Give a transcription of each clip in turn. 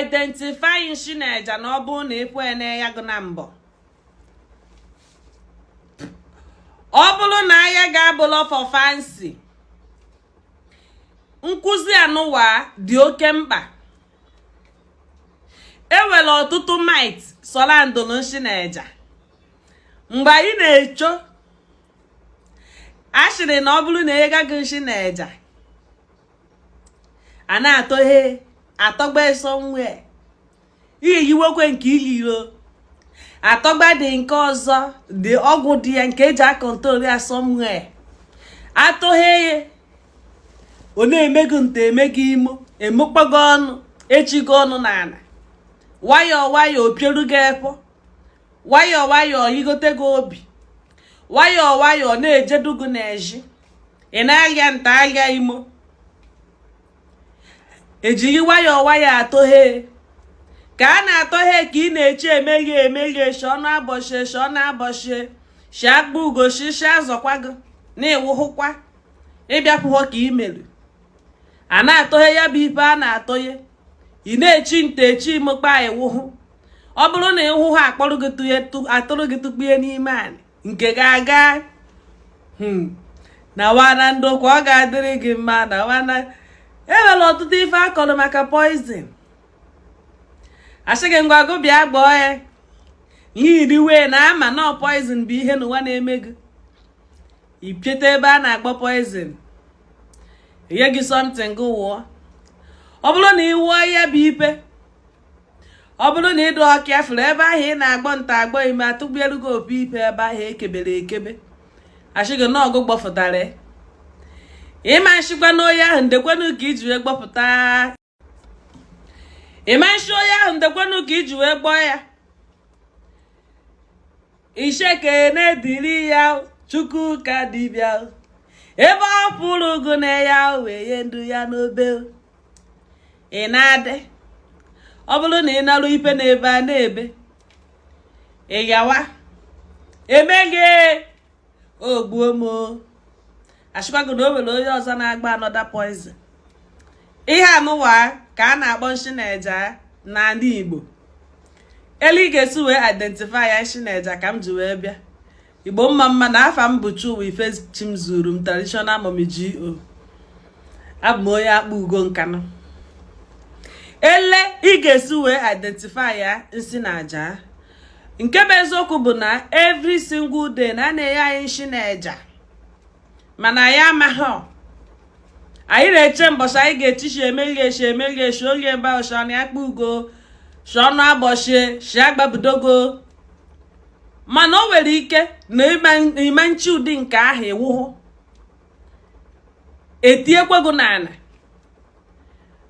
identify nshineja na ọ bụrụ na ekwene ya gụ na mbọ. Ọ bụrụ na ya ga-abụlọ for fancy. Nkuzi anụwa dị oke mkpa. Ewere ọtụtụ might solandụ nshineja. Mgbe anyị na-echo ashịrị na ọ bụrụ na ị gaghị nshineja a na-atọghe atọgba somewhere iyiwekwe nke iliro atọgba dị nke ọzọ dị ọgwụ dị ya nke eji akọntrol ya somewhere atọghe ọ na-emego nte emego imo emekpago ọnụ echigo ọnụ n'ala nwayọọ nwayọọ opieru gị epo nwayọọ nwayọọ yigote gị obi nwayọọ nwayọọ na-ejedugu n'eji ị na-alịa nta alịa imo ejiri nwayọọ nwayọọ atọghe ka a na-atọghe ka ị na-eche emeghe shi ọnụ abọchie shi akpa ugoshi shi azọkwa gị na-ewuhụkwa ịbịapụghọ ka ị mere a na-atọghe ya bụ ife a na-atọghe ị na-echi nte echi imekpa ewuhụ ọ bụrụ na ịhụ ha atụrụ gị tukpue n'ime anyị nke ga-aga na wana ndokwa ọ ga-adịrị gị mma na wana enwere ọtụtụ ife akọrọ maka poison. Asịghị ngwa gụ bịa gbọọ ya ihe iriwe na ama na poison bụ ihe n'ụwa na-eme gị ipiete ebe a na-akpọ poison ihe gị something gị wụọ. Ọ bụrụ na ị wụọ ya bụ ipe ọ bụrụ na ịdụ ọkịa fụrụ ebe ahụ ị na-agbọ nta agbọ ime atụgbielu gị opi ipe ebe ahụ ekebere ekebe ashịgị na ọgụ gbọfụtara ịma nshikwa n'oyi ahụ ndekwenu ka iji wee gbọpụta ịma nshi oyi ahụ ndekwenu ka iji wee gbọọ ya isheke na-ediri ya chukwu ka dibịa ebe ọ pụrụ ụgụ na ya wee ye ndu ya n'obe ị na-adị. Ọ bụrụ na ị narụ ipe n'ebe a na-ebe ị gawa emeghe ogbuo mo ashịkwago na o nwere onye ọzọ na-agba another poison. Ihe anụwa ka a na-akpọ nshineja n'ala Igbo. Elu ị ga-esi wee identify ya nshineja ka m ji wee bịa. Igbo mma na afa m bụ Chuwa Ifechimzuru m traditional mommy GO. Abụ m onye akpụ ugo nkanụ. Ele ị ga-esi wee identify ya nshineja. Nke bụ eziokwu bụ na every single day na a na-enye anyị nshineja mana ya amaghọ. Anyị na-eche mbọchị anyị ga-echichi emeghe shi oge ebe ahụ shọnụ akpa ugo shọnụ abọchie shi agbabidogo mana o nwere ike na ime nchi ụdị nke ahụ ewuhụ etiekwego n'ala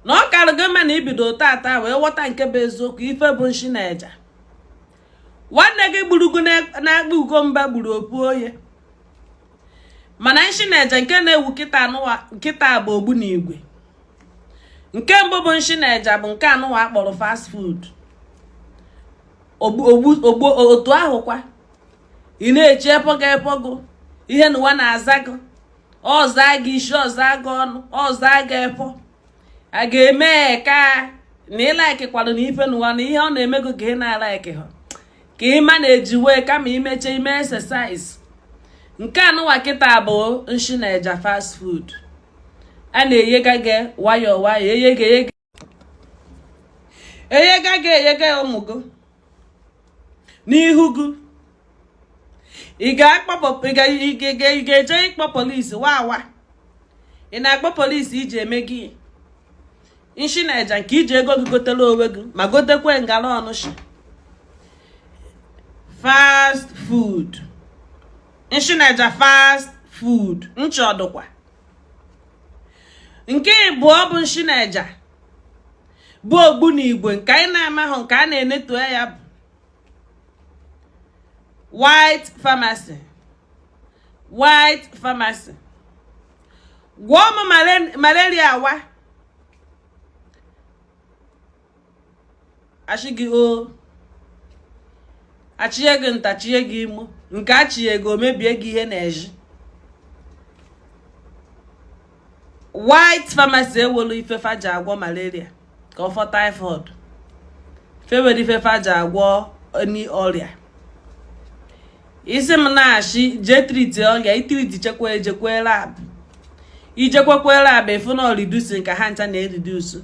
na ọ karị gị ma na ibido tata wee ghọta nke bụ eziokwu ife bụ nshineja. Nwanne gị gburugo na-akpa ugo mba gburu opu oye mana nshineja nke na-ewu nkịta bụ ogbu na igwe. Nke mbụ bụ nshineja bụ nke anụwa akpọrọ fast food otu ahụ kwa ị na-echi epogo ihe n'ụwa na-aza gị ọza gị isi ọza gị ọnụ ọza gị epo a ga-eme ka na ịlaikịkwara na ife n'ụwa na ihe ọ na-emego ka ị na-alaiki ha ka ị ma na-eji wee kama imeche ime exercise. Nke anụwa kịta bụ nshineja fast food a na-eyega gị nwayọọ nwayọọ eyega ụmụ gị n'ihu gị. Ị ga-eje ịkpọ polisi wawa ị na-akpọ polisi iji eme gị nshineja nke iji ego gị gotela onwe gị ma gotekwe ngala ọnụshi fast food. Nshineja fast food nchodokwa. Nke ịbụọ bụ nshineja bụ ogbu na igwe nke anyị na-amahụ nke a na-enetu ya bụ white pharmacy. Gwọọ m malaria wa ashigi o achie gị ntachie gị imo nke achie gị omebie gị ihe na-eji. White pharmacy ewelu ifefa ji agwọ malaria ka ọ fọ typhoid fewere ife faja agwọ ni ọrịa isi m na-achị je triti ọrịa itriti chekwa ejekwe lab ijekwe lab efu na reducing ka ha ncha na-eridusu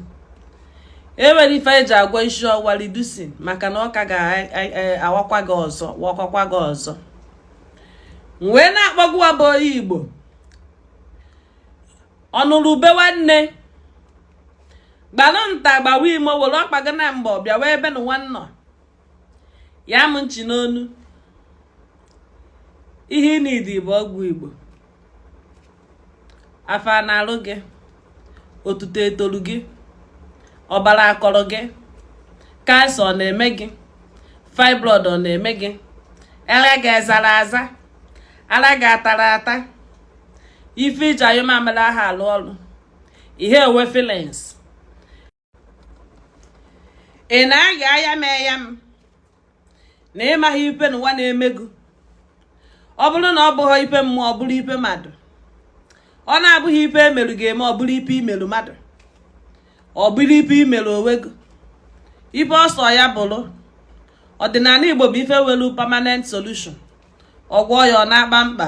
ewere ife eji agwọ isi ọwụwa reducing maka na ọ ka ga-awakwa gị ọzọ wakọkwa gị ọzọ wee na-akpọgwa bụ onye Igbo ọnụrụ ube nwanne gbanụ nta gbawa imo were ọkpa gị na mbọ bịa wee ebe na nwannọ ya m nchi n'onu ihe ị nidi bụ ọgwụ Igbo afa na-arụ gị otuto etolu gị ọbara akọrọ gị kansa ọ na-eme gị fibroid ọ na-eme gị ara gị azara aza ara gị atara ata ife iji ayụmamịrị aha alụ ọrụ ihe ewe feelings ị na-aga aya mee ya m na ịmaghị ife n'ụwa na-emegu ọ bụrụ na ọ bụghị ife mmụọ ọ bụrụ ife mmadụ ọ na-abụghị ife emerụ ga-eme ọ bụrụ ife imerụ mmadụ ọ bụrụ ife imerụ onwe gị ife ọsọ ya bụrụ ọdịnala Igbo bụ ife welu permanent solution ọgwọ ya ọ na-akpa mkpa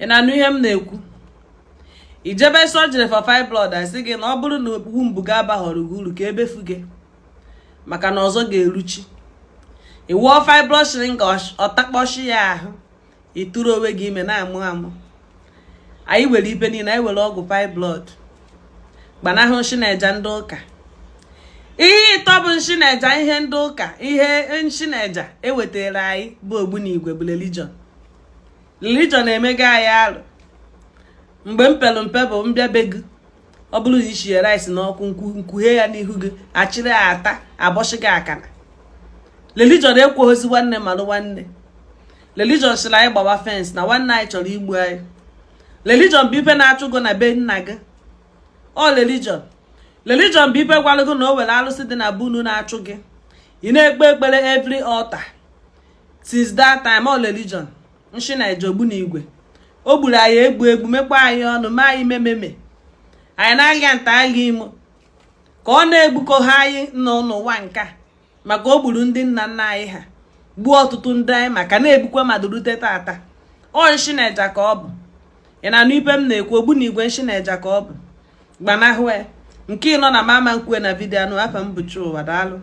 ị na-anụ ihe m na-ekwu ijebe surgery for fibroid asị gị na ọ bụrụ na okpukpu mbụ ga-abaghọrọ gị uru ka ebefu gị maka na ọzọ ga-eruchi iwuo fibroid shrink ọtakpọchi ya ahụ ituru onwe gị ime na-amụ amụ anyị were ibe niile anyị were ọgwụ fibroid gbanahụ nshineja ndị ụka ihe ịtọ bụ nshineja ihe ndị ụka ihe nshineja ewetara anyị bụ ogbunigwe bụ religion na-emega anyị arụ mgbe m pelu mpe bụ mbịa be gị ọ bụrụ na ishie rice n'ọkụ nkwughe ya n'ihu gị achịrị ya ata abọchi gị akana religion ekwoghịzi nwanne malụ nwanne religion sịrị anyị gbawa fence na nwanne anyị chọrọ igbu anyị religion bụ ife na-achụ gị na be nna gị ọ religion bụ ife gwara gị na o were alụsị dị na bunu na-achụ gị ị na-ekpe ekpere every altar since that time ọ religion nshi na eje ogbunigwe o gburu anyị egbu mekwa anyị ọnụ ma anyị mememe anyị na-agha nta agha imo ka ọ na-egbukọ ha anyị n'ụwa nka maka o gburu ndị nna nna anyị ha gbuo ọtụtụ ndị anyị maka na-egbukwa mmadụ rute tata ọ nshineja ka ọ bụ ị na-anụ ibe m na-ekwu ogbunigwe nshineja ka ọ bụ gbanahụ nke ịnọ na mama nkwue na vidiyo anụ afa m bụ Chuwa daalụ.